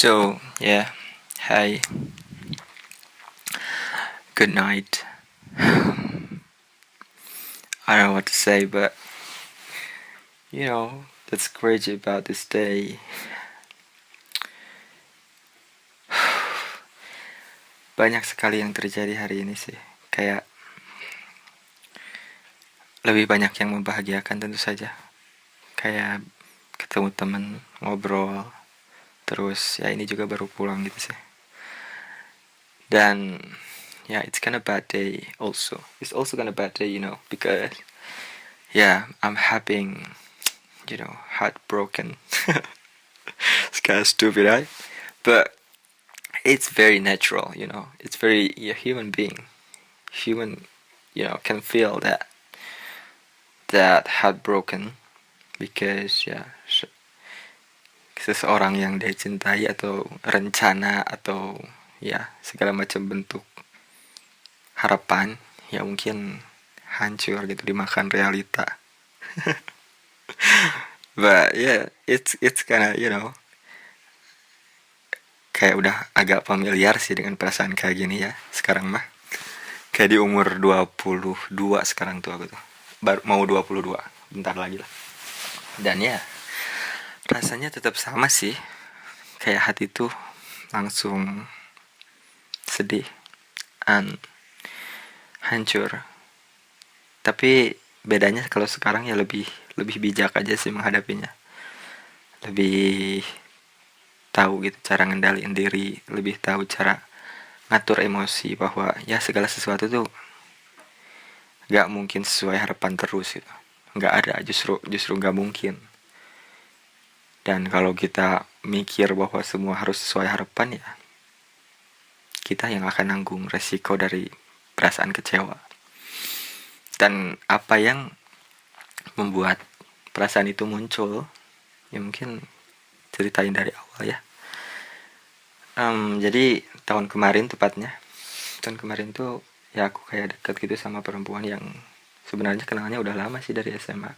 So, yeah, hi, good night. I don't know what to say, but that's crazy about this day. Banyak sekali yang terjadi hari ini sih. Kayak lebih banyak yang membahagiakan tentu saja. Kayak ketemu temen, ngobrol, terus ya ini juga baru pulang gitu sih. Dan yeah, it's kind of bad day also. It's also kind of bad day, because yeah, I'm having, heartbroken. It's kind of stupid, right? But it's very natural, It's very a human being. Human, can feel that heartbroken because ya seseorang yang dia cintai atau rencana atau ya segala macam bentuk harapan ya mungkin hancur gitu dimakan realita. But yeah, it's kinda kayak udah agak familiar sih dengan perasaan kayak gini ya sekarang mah. Kayak di umur 22 sekarang tuh aku tuh. Baru mau 22. Bentar lagi lah. Dan ya, rasanya tetap sama sih. Kayak hati tuh langsung sedih dan hancur. Tapi bedanya kalau sekarang ya lebih lebih bijak aja sih menghadapinya. Lebih tahu gitu cara ngendaliin diri, lebih tahu cara ngatur emosi bahwa ya segala sesuatu tuh gak mungkin sesuai harapan terus gitu. Gak ada, justru gak mungkin. Dan kalau kita mikir bahwa semua harus sesuai harapan ya kita yang akan nanggung resiko dari perasaan kecewa. Dan apa yang membuat perasaan itu muncul ya mungkin ceritain dari awal ya. Jadi tahun kemarin tuh ya aku kayak deket gitu sama perempuan yang sebenarnya kenalnya udah lama sih dari SMA.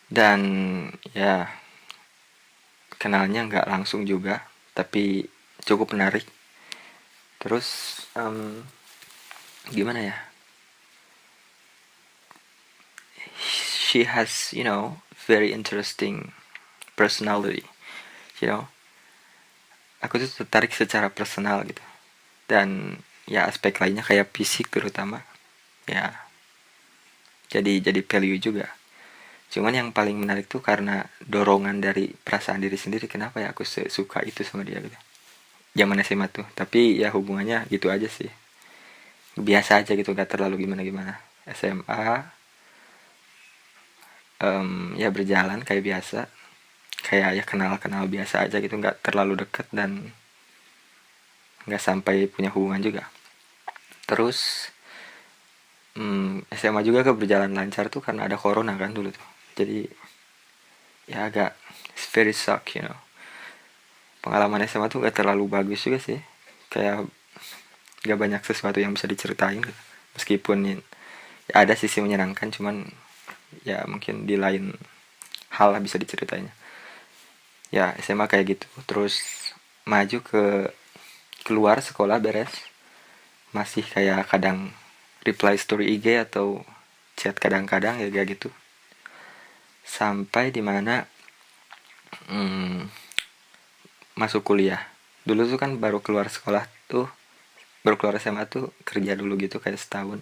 Dan ya kenalnya nggak langsung juga, tapi cukup menarik. Terus gimana ya? She has, very interesting personality. You know, aku tuh tertarik secara personal gitu. Dan ya aspek lainnya kayak fisik terutama. Ya, jadi value juga. Cuman yang paling menarik tuh karena dorongan dari perasaan diri sendiri. Kenapa ya aku suka itu sama dia gitu. Zaman SMA tuh. Tapi ya hubungannya gitu aja sih. Biasa aja gitu, gak terlalu gimana-gimana. SMA ya berjalan kayak biasa. Kayak ya kenal-kenal biasa aja gitu, gak terlalu deket dan gak sampai punya hubungan juga. Terus SMA juga berjalan lancar tuh karena ada corona kan dulu tuh. Jadi ya agak very suck, Pengalaman SMA tuh gak terlalu bagus juga sih. Kayak gak banyak sesuatu yang bisa diceritain gitu. Meskipun ya ada sisi menyenangkan, cuman ya mungkin di lain hal lah bisa diceritainnya. Ya SMA kayak gitu. Terus maju keluar sekolah beres. Masih kayak kadang reply story IG atau chat kadang-kadang ya kayak gitu. Sampai dimana masuk kuliah. Dulu tuh kan baru keluar SMA tuh kerja dulu gitu kayak setahun.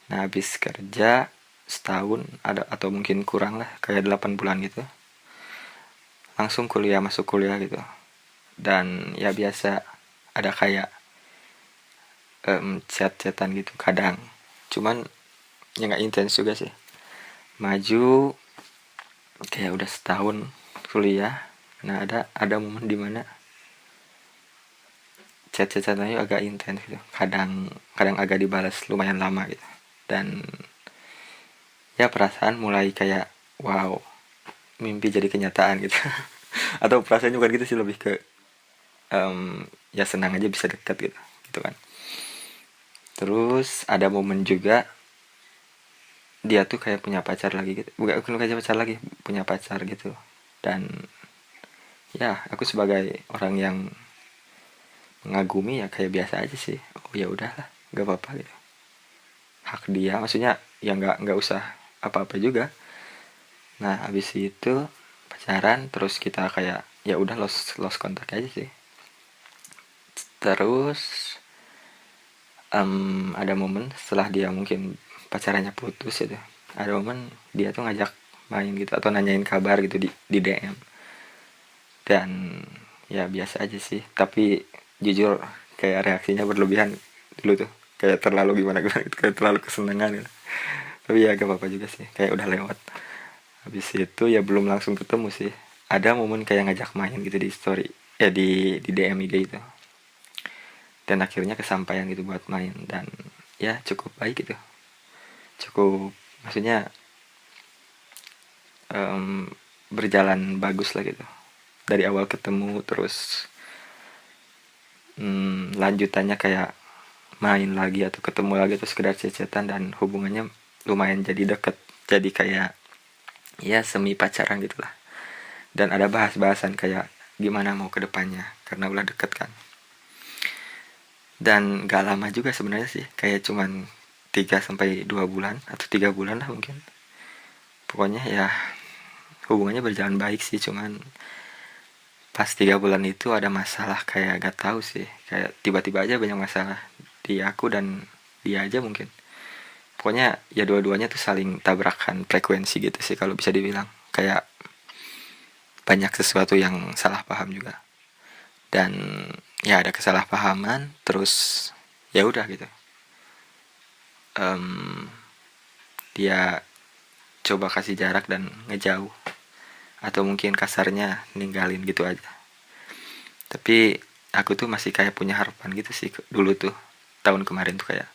Nah habis kerja setahun ada atau mungkin kurang lah kayak 8 bulan gitu. Langsung masuk kuliah gitu. Dan ya biasa ada kayak chat-chatan gitu kadang. Cuman ya nggak intens juga sih. Maju kayak udah setahun kuliah. Nah ada momen dimana chat-chatannya agak intens gitu. Kadang agak dibalas lumayan lama gitu. Dan ya perasaan mulai kayak wow, mimpi jadi kenyataan gitu. Atau perasaan bukan gitu sih, lebih ke ya senang aja bisa dekat gitu kan. Terus ada momen juga dia tuh kayak punya pacar lagi gitu, bukan kayak pacar lagi, punya pacar gitu. Dan Ya aku sebagai orang yang mengagumi ya kayak biasa aja sih. Oh ya udahlah, nggak apa-apa gitu. Hak dia, maksudnya ya nggak usah apa-apa juga. Nah habis itu pacaran terus kita kayak ya udah lost lost kontak aja sih. Terus ada momen setelah dia mungkin pacarannya putus itu, ada momen dia tuh ngajak main gitu atau nanyain kabar gitu di DM. Dan ya biasa aja sih, tapi jujur kayak reaksinya berlebihan dulu tuh, kayak terlalu gimana gimana gitu, kayak terlalu kesenangan gitu. Tapi ya gak apa-apa juga sih, kayak udah lewat. Habis itu ya belum langsung ketemu sih, ada momen kayak ngajak main gitu di story, ya di DM IG itu, dan akhirnya kesampaian gitu buat main. Dan ya cukup baik gitu, cukup, maksudnya berjalan bagus lah gitu dari awal ketemu. Terus lanjutannya kayak main lagi atau ketemu lagi atau sekedar cecetan, dan hubungannya lumayan jadi deket, jadi kayak ya semi pacaran gitulah. Dan ada bahas-bahasan kayak gimana mau ke depannya karena udah deket kan. Dan gak lama juga sebenarnya sih, kayak cuman 3 sampai 2 bulan atau 3 bulan lah mungkin. Pokoknya ya hubungannya berjalan baik sih, cuman pas 3 bulan itu ada masalah, kayak gak tahu sih, kayak tiba-tiba aja banyak masalah di aku dan dia aja mungkin. Pokoknya ya dua-duanya tuh saling tabrakan frekuensi gitu sih kalau bisa dibilang, kayak banyak sesuatu yang salah paham juga. Dan ya ada kesalahpahaman, terus ya udah gitu. Dia coba kasih jarak dan ngejauh, atau mungkin kasarnya ninggalin gitu aja. Tapi aku tuh masih kayak punya harapan gitu sih dulu tuh, tahun kemarin tuh, kayak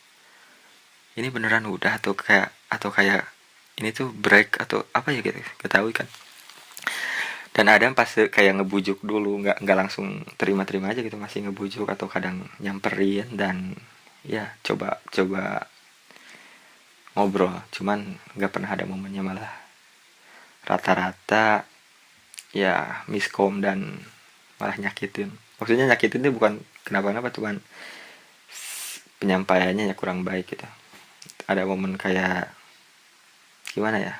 ini beneran udah atau kayak ini tuh break atau apa ya gitu, ketahui kan. Dan ada yang pas kayak ngebujuk dulu, nggak langsung terima-terima aja gitu, masih ngebujuk atau kadang nyamperin. Dan ya coba coba ngobrol, cuman nggak pernah ada momennya, malah rata-rata ya miskom dan malah nyakitin. Maksudnya nyakitin itu bukan kenapa-napa, cuman penyampaiannya ya kurang baik gitu. Ada momen kayak gimana ya,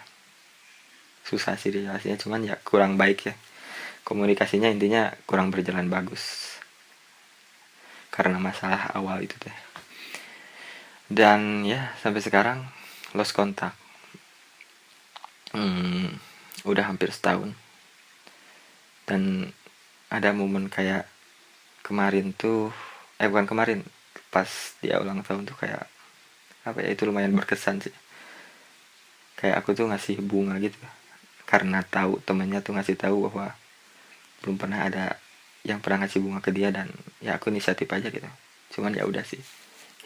susah sih dijelasinnya, cuman ya kurang baik ya komunikasinya, intinya kurang berjalan bagus karena masalah awal itu teh. Dan ya sampai sekarang lost kontak. Udah hampir setahun. Dan ada momen kayak kemarin tuh, bukan kemarin, pas dia ulang tahun tuh, kayak apa ya, itu lumayan berkesan sih. Kayak aku tuh ngasih bunga gitu, karena tahu temennya tuh ngasih tahu bahwa belum pernah ada yang pernah ngasih bunga ke dia, dan ya aku inisiatif aja gitu. Cuman ya udah sih,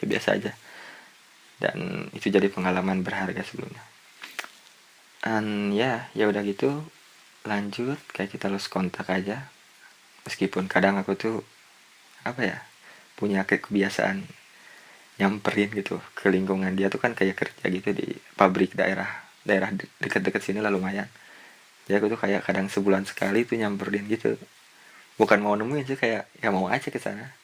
ya biasa aja. Dan itu jadi pengalaman berharga sebelumnya. Dan ya udah gitu, lanjut kayak kita lost kontak aja. Meskipun kadang aku tuh apa ya, punya kebiasaan nyamperin gitu ke lingkungan dia tuh, kan kayak kerja gitu di pabrik daerah dekat-dekat sini lah lumayan. Jadi aku tuh kayak kadang sebulan sekali tuh nyamperin gitu, bukan mau nemuin sih, kayak ya mau aja ke sana.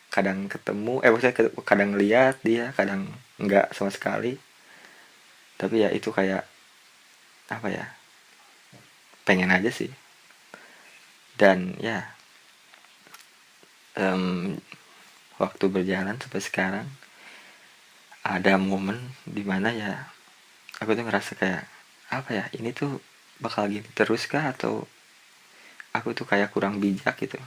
Kadang ketemu, maksudnya kadang lihat dia, kadang enggak sama sekali. Tapi ya itu kayak apa ya, pengen aja sih. Dan ya waktu berjalan sampai sekarang, ada momen dimana ya aku tuh ngerasa kayak apa ya, ini tuh bakal gini terus kah, atau aku tuh kayak kurang bijak gitu.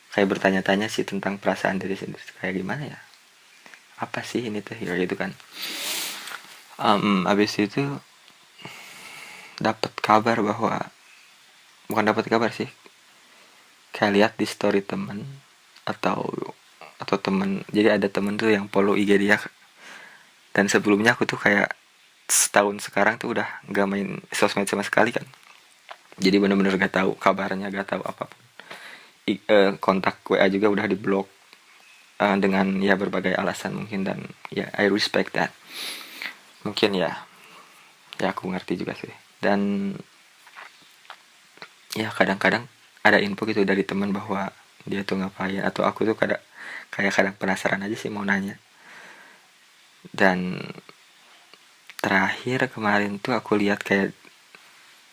Kayak bertanya-tanya sih tentang perasaan diri sendiri, kayak gimana ya, apa sih ini tuh ya gitu kan. Abis itu dapat kabar bahwa, bukan dapat kabar sih, kayak lihat di story temen, atau temen, jadi ada temen tuh yang follow IG dia. Dan sebelumnya aku tuh kayak setahun sekarang tuh udah nggak main sosmed sama sekali kan, jadi bener-bener gak tahu kabarnya, gak tahu apapun. Kontak WA juga udah diblok, dengan ya berbagai alasan mungkin. Dan ya I respect that, mungkin ya aku ngerti juga sih. Dan ya kadang-kadang ada info gitu dari teman bahwa dia tuh ngapain, atau aku tuh kadang penasaran aja sih mau nanya. Dan terakhir kemarin tuh aku lihat kayak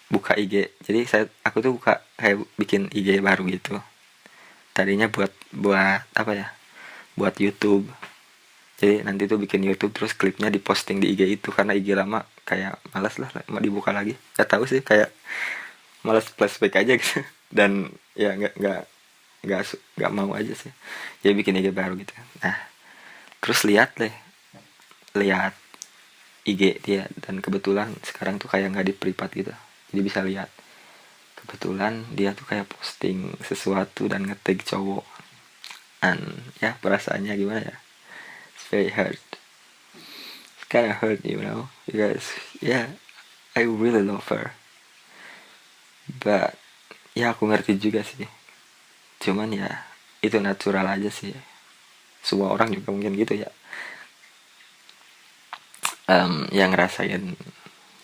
buka IG, jadi aku tuh buka kayak bikin IG baru gitu. Tadinya buat buat apa ya, buat YouTube. Jadi nanti tuh bikin YouTube terus klipnya diposting di IG itu, karena IG lama kayak malas lah mau dibuka lagi. Gak tahu sih, kayak malas flashback aja gitu. Dan ya nggak mau aja sih, jadi bikin IG baru gitu. Nah, terus lihat IG dia, dan kebetulan sekarang tuh kayak nggak di privat gitu, jadi bisa lihat. Kebetulan dia tuh kayak posting sesuatu dan nge-tag cowok. And ya perasaannya gimana ya, it's very hurt, it's kinda hurt, because yeah, I really love her, but ya aku ngerti juga sih. Cuman ya itu natural aja sih, semua orang juga mungkin gitu ya, yang ngerasain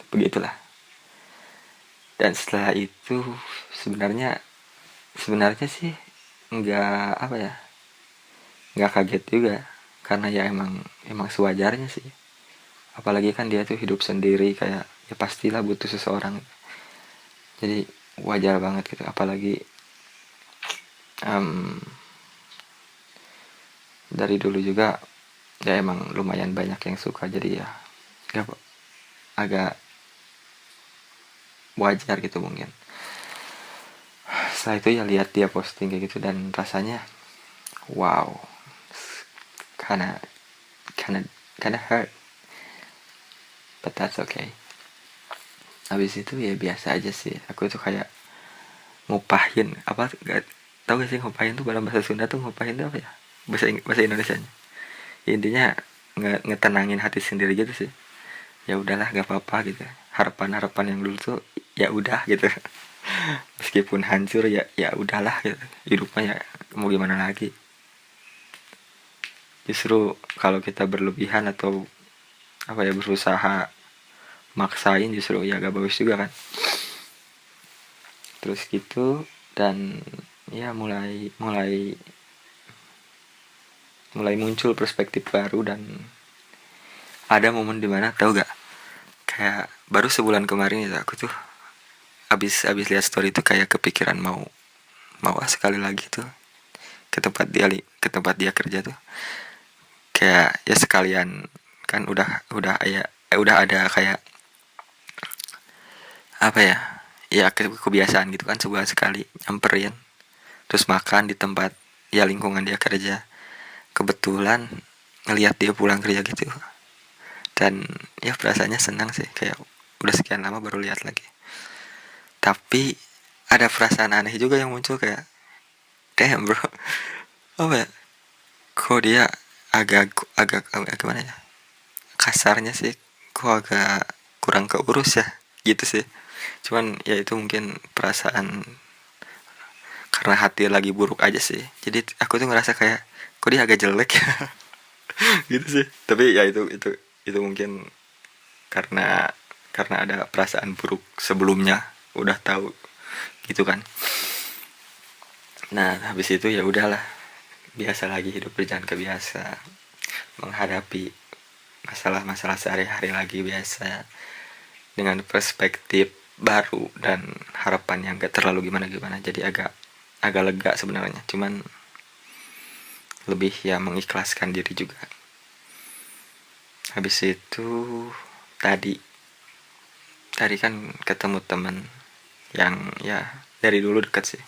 begitulah. Dan setelah itu sebenarnya sebenarnya sih nggak apa ya, nggak kaget juga, karena ya emang sewajarnya sih. Apalagi kan dia tuh hidup sendiri, kayak ya pastilah butuh seseorang. Jadi wajar banget gitu, apalagi em, dari dulu juga ya emang lumayan banyak yang suka, jadi ya agak wajar gitu mungkin. Setelah itu ya lihat dia posting kayak gitu, dan rasanya wow, karena karena hurt, but that's okay. Habis itu ya biasa aja sih, aku tuh kayak ngupahin apa, gak tau gak sih ngupahin tuh dalam bahasa Sunda tuh, ngupahin tuh apa ya, bahasa Indonesia nya ya, intinya ngetenangin hati sendiri gitu sih. Ya udahlah, gak apa-apa gitu, harapan yang dulu tuh ya udah gitu. Meskipun hancur ya udahlah gitu, hidupnya ya mau gimana lagi. Justru kalau kita berlebihan atau apa ya, berusaha maksain, justru ya gak bagus juga kan. Terus gitu, dan ya mulai mulai mulai muncul perspektif baru. Dan ada momen dimana, tahu gak, kayak baru sebulan kemarin ya, aku tuh abis lihat story itu kayak kepikiran mau sekali lagi tuh ke tempat dia kerja tuh, kayak ya sekalian kan udah ada kayak apa ya, ya kebiasaan gitu kan, sebulan sekali nyamperin terus makan di tempat ya lingkungan dia kerja. Kebetulan ngelihat dia pulang kerja gitu, dan ya perasaannya senang sih, kayak udah sekian lama baru lihat lagi. Tapi ada perasaan aneh juga yang muncul, kayak damn bro, apa ya, kok dia agak agak agak gimana ya, kasarnya sih, kok agak kurang keurus ya gitu sih. Cuman ya itu mungkin perasaan karena hati lagi buruk aja sih, jadi aku tuh ngerasa kayak kok dia agak jelek ya. Gitu sih. Tapi ya itu mungkin karena ada perasaan buruk sebelumnya, udah tahu gitu kan. Nah, habis itu ya udahlah, biasa lagi, hidup berjalan ke biasa, menghadapi masalah-masalah sehari-hari lagi biasa, dengan perspektif baru dan harapan yang gak terlalu gimana-gimana. Jadi agak agak lega sebenarnya, cuman lebih ya mengikhlaskan diri juga. Habis itu tadi tadi kan ketemu teman yang ya dari dulu dekat sih,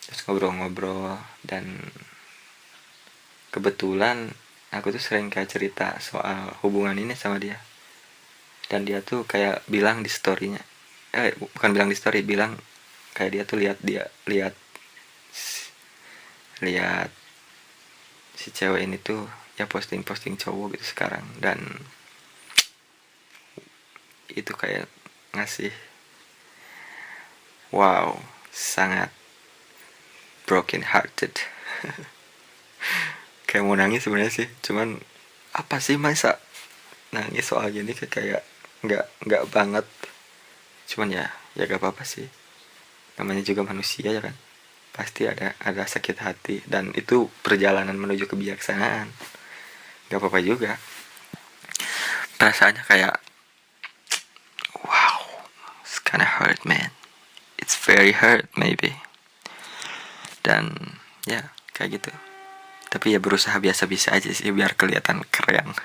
terus ngobrol-ngobrol. Dan kebetulan aku tuh sering kayak cerita soal hubungan ini sama dia, dan dia tuh kayak bilang di storynya, bukan bilang di story, bilang kayak dia tuh lihat lihat si cewek ini tuh ya posting cowok gitu sekarang. Dan itu kayak ngasih wow, sangat broken hearted. Kayak mau nangis sebenarnya sih, cuman apa sih, masa nangis soal gini, kayak nggak banget. Cuman ya gak apa-apa sih, namanya juga manusia ya kan, pasti ada sakit hati, dan itu perjalanan menuju kebijaksanaan. Gak apa-apa juga, perasaannya kayak wow, it's kinda hurt man, it's very hurt maybe. Dan ya kayak gitu, tapi ya berusaha biasa-biasa aja sih biar kelihatan keren.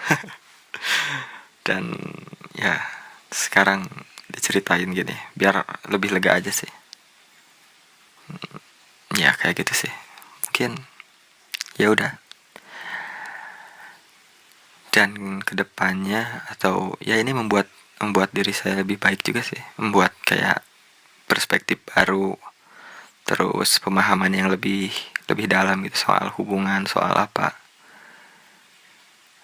Dan ya sekarang diceritain gini biar lebih lega aja sih. Ya kayak gitu sih, mungkin ya udah. Dan kedepannya, atau ya ini membuat diri saya lebih baik juga sih, membuat kayak perspektif baru, terus pemahaman yang lebih dalam gitu soal hubungan, soal apa.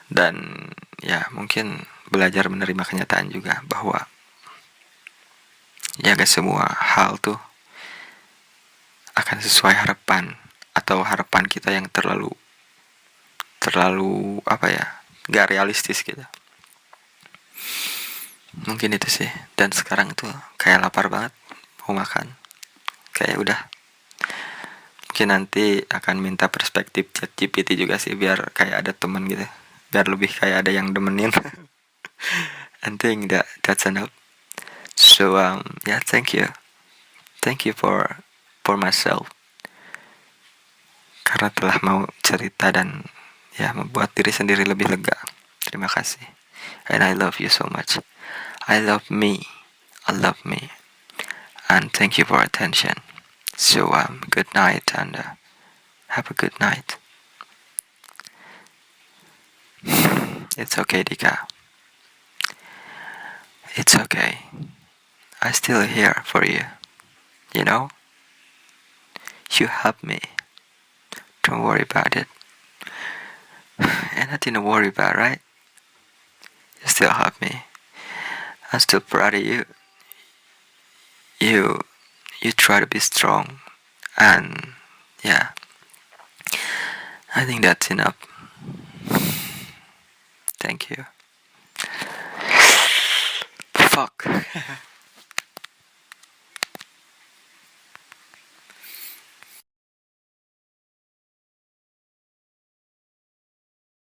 Dan ya mungkin belajar menerima kenyataan juga bahwa ya gak semua hal tuh akan sesuai harapan, atau harapan kita yang terlalu apa ya, gak realistis gitu. Mungkin itu sih. Dan sekarang tuh kayak lapar banget, mau makan. Kayak udah, mungkin nanti akan minta perspektif ChatGPT juga sih, biar kayak ada teman gitu, biar lebih kayak ada yang demenin. I think that's enough. So yeah, thank you for myself, karena telah mau cerita dan ya membuat diri sendiri lebih lega. Terima kasih. And I love you so much. I love me. And thank you for attention. So good night, and have a good night. It's okay, Dika. It's okay. I'm still here for you. You know? You help me. Don't worry about it. And nothing to worry about, right? You still help me. I'm still proud of you. You try to be strong. And yeah, I think that's enough. Thank you. Fuck.